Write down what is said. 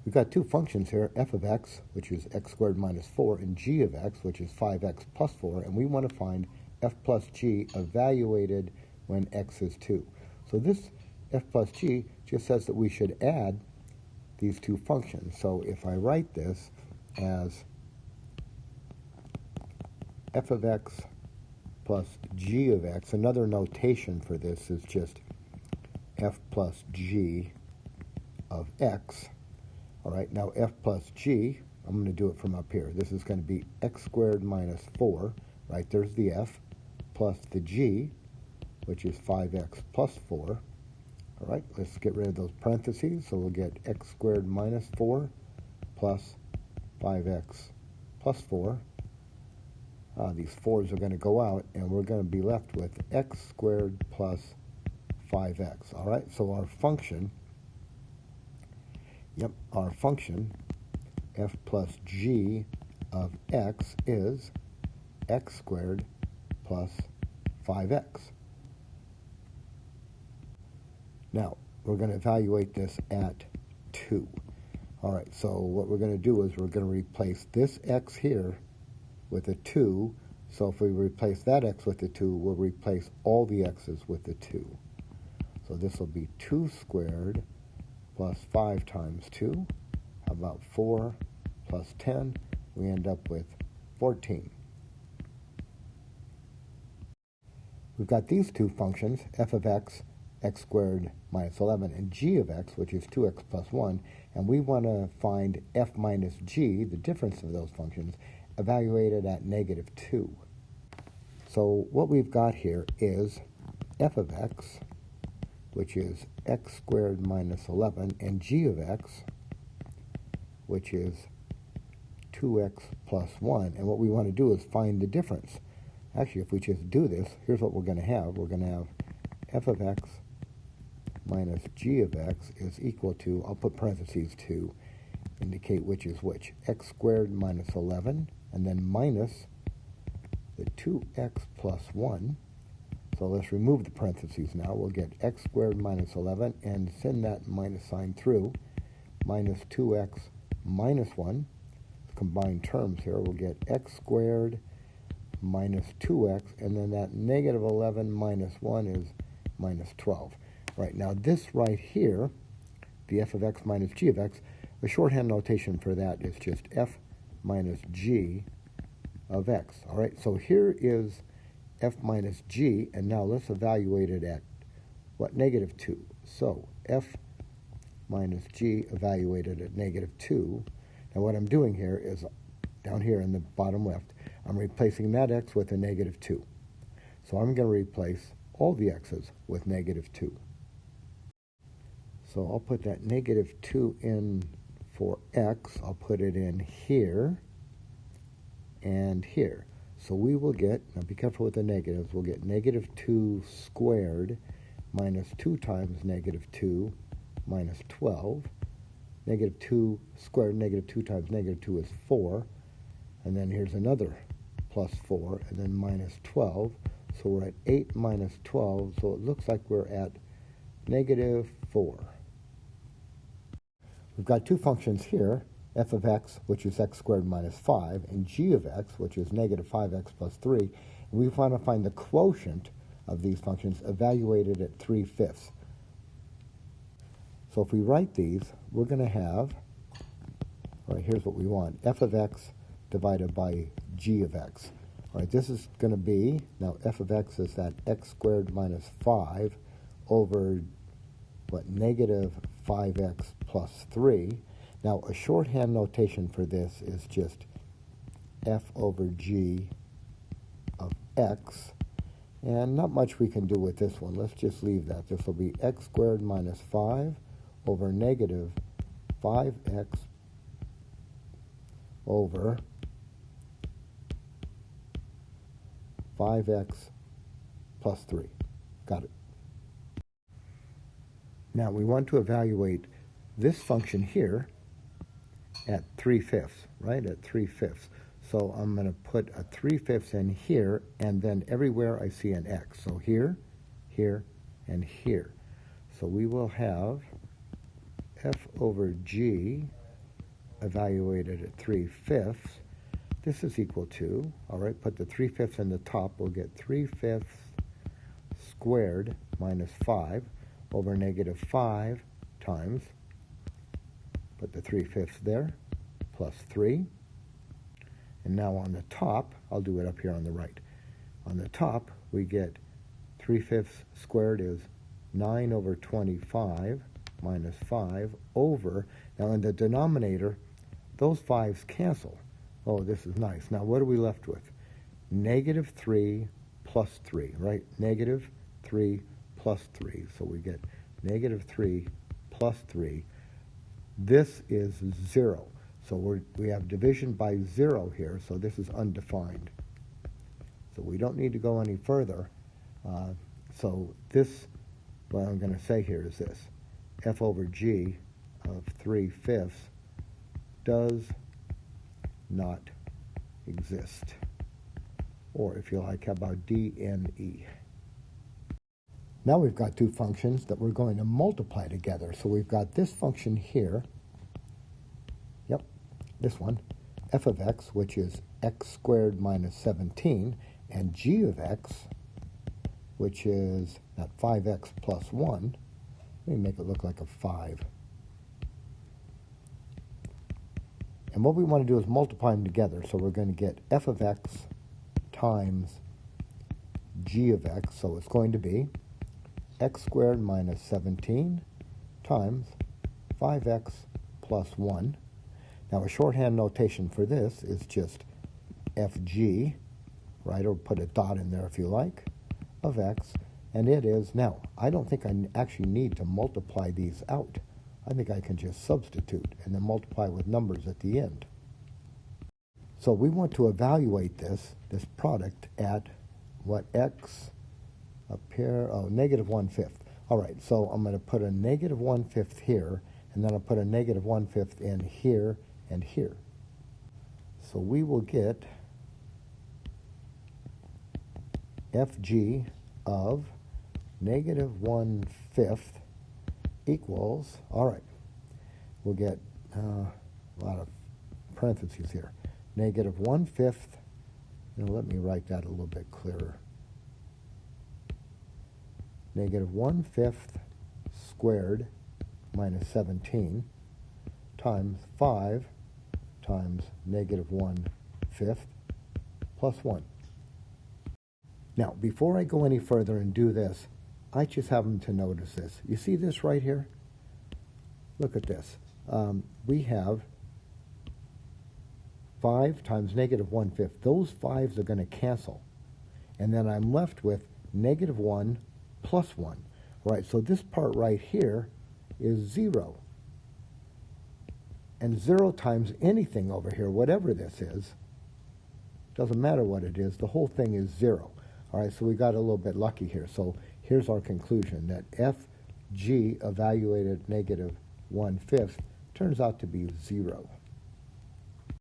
We've got two functions here, f of x, which is x squared minus 4, and g of x, which is 5x plus 4, and we want to find f plus g evaluated when x is 2. So this f plus g just says that we should add these two functions. So if I write this as f of x plus g of x, another notation for this is just f plus g of x. All right, now f plus g, I'm going to do it from up here. This is going to be x squared minus 4, right? There's the f, plus the g, which is 5x plus 4. All right, let's get rid of those parentheses. So we'll get x squared minus 4 plus 5x plus 4. These 4's are going to go out, and we're going to be left with x squared plus 5x. All right, so our function, f plus g of x is x squared plus 5x. Now, we're going to evaluate this at 2. All right, so what we're going to do is we're going to replace this x here with a 2. So if we replace that x with a 2, we'll replace all the x's with the 2. So this will be 2 squared plus 5 times 2. How about 4 plus 10? We end up with 14. We've got these two functions, f of x, x squared minus 11, and g of x, which is 2x plus 1, and we want to find f minus g, the difference of those functions, evaluated at negative 2. So what we've got here is f of x, which is x squared minus 11, and g of x, which is 2x plus 1. And what we want to do is find the difference. Actually, if we just do this, here's what we're going to have. We're going to have f of x minus g of x is equal to, I'll put parentheses to indicate which is which, x squared minus 11, and then minus the 2x plus 1. So let's remove the parentheses now. We'll get x squared minus 11 and send that minus sign through, minus 2x minus 1. Combine terms here, we'll get x squared minus 2x, and then that negative 11 minus 1 is minus 12. Right, now this right here, the f of x minus g of x, the shorthand notation for that is just f minus g of x. All right, so here is f minus g, and now let's evaluate it at, what, negative 2. So f minus g evaluated at negative 2. Now what I'm doing here is, down here in the bottom left, I'm replacing that x with a negative 2. So I'm going to replace all the x's with negative 2. So I'll put that negative 2 in for x. I'll put it in here and here. So we will get, now be careful with the negatives, we'll get negative 2 squared minus 2 times negative 2 minus 12. Negative 2 squared, negative 2 times negative 2 is 4. And then here's another plus 4, and then minus 12. So we're at 8 minus 12, so it looks like we're at negative 4. We've got two functions here, f of x, which is x squared minus 5, and g of x, which is negative 5x plus 3. And we want to find the quotient of these functions evaluated at 3/5. So if we write these, we're going to have, all right, here's what we want, f of x divided by g of x. All right, this is going to be, now f of x is that x squared minus 5 over, what, negative 5x plus 3. Now, a shorthand notation for this is just f over g of x. And not much we can do with this one. Let's just leave that. This will be x squared minus 5 over negative 5x over 5x plus 3. Got it. Now we want to evaluate this function here at 3/5, right? At 3/5. So I'm going to put a 3/5 in here, and then everywhere I see an x. So here, here, and here. So we will have f over g evaluated at 3/5, this is equal to, all right, put the 3/5 in the top, we'll get 3/5 squared minus 5 over negative 5 times, put the 3/5 there, plus 3. And now on the top, I'll do it up here on the right. On the top, we get 3/5 squared is 9 over 25 minus 5 over, now in the denominator, those 5's cancel. Oh, this is nice. Now what are we left with? Negative 3 plus 3, right? Negative 3 plus 3. So we get negative 3 plus 3. This is 0. So we have division by 0 here, so this is undefined. So we don't need to go any further. So this, what I'm going to say here is this. F over G of 3/5 does not exist. Or if you like, how about DNE? Now we've got two functions that we're going to multiply together. So we've got this function here. Yep, this one. F of x, which is x squared minus 17, and g of x, which is that 5x plus 1. Let me make it look like a 5. And what we want to do is multiply them together. So we're going to get f of x times g of x. So it's going to be x squared minus 17 times 5x plus 1. Now a shorthand notation for this is just fg, right, or put a dot in there if you like, of x. And it is, now, I don't think I actually need to multiply these out. I think I can just substitute and then multiply with numbers at the end. So we want to evaluate this product at what, x up here, oh, negative 1/5. All right, so I'm going to put a negative 1/5 here, and then I'll put a negative 1/5 in here and here. So we will get fg of negative 1/5 equals, all right, we'll get a lot of parentheses here. Negative 1/5, let me write that a little bit clearer. Negative 1/5 squared minus 17 times 5 times negative 1/5 plus 1. Now, before I go any further and do this, I just happen to notice this. You see this right here? Look at this. We have 5 times negative 1/5. Those 5's are going to cancel. And then I'm left with negative 1 plus 1. Right, so this part right here is 0. And 0 times anything over here, whatever this is, doesn't matter what it is, the whole thing is 0. All right, so we got a little bit lucky here. So here's our conclusion, that fg evaluated negative 1/5 turns out to be 0.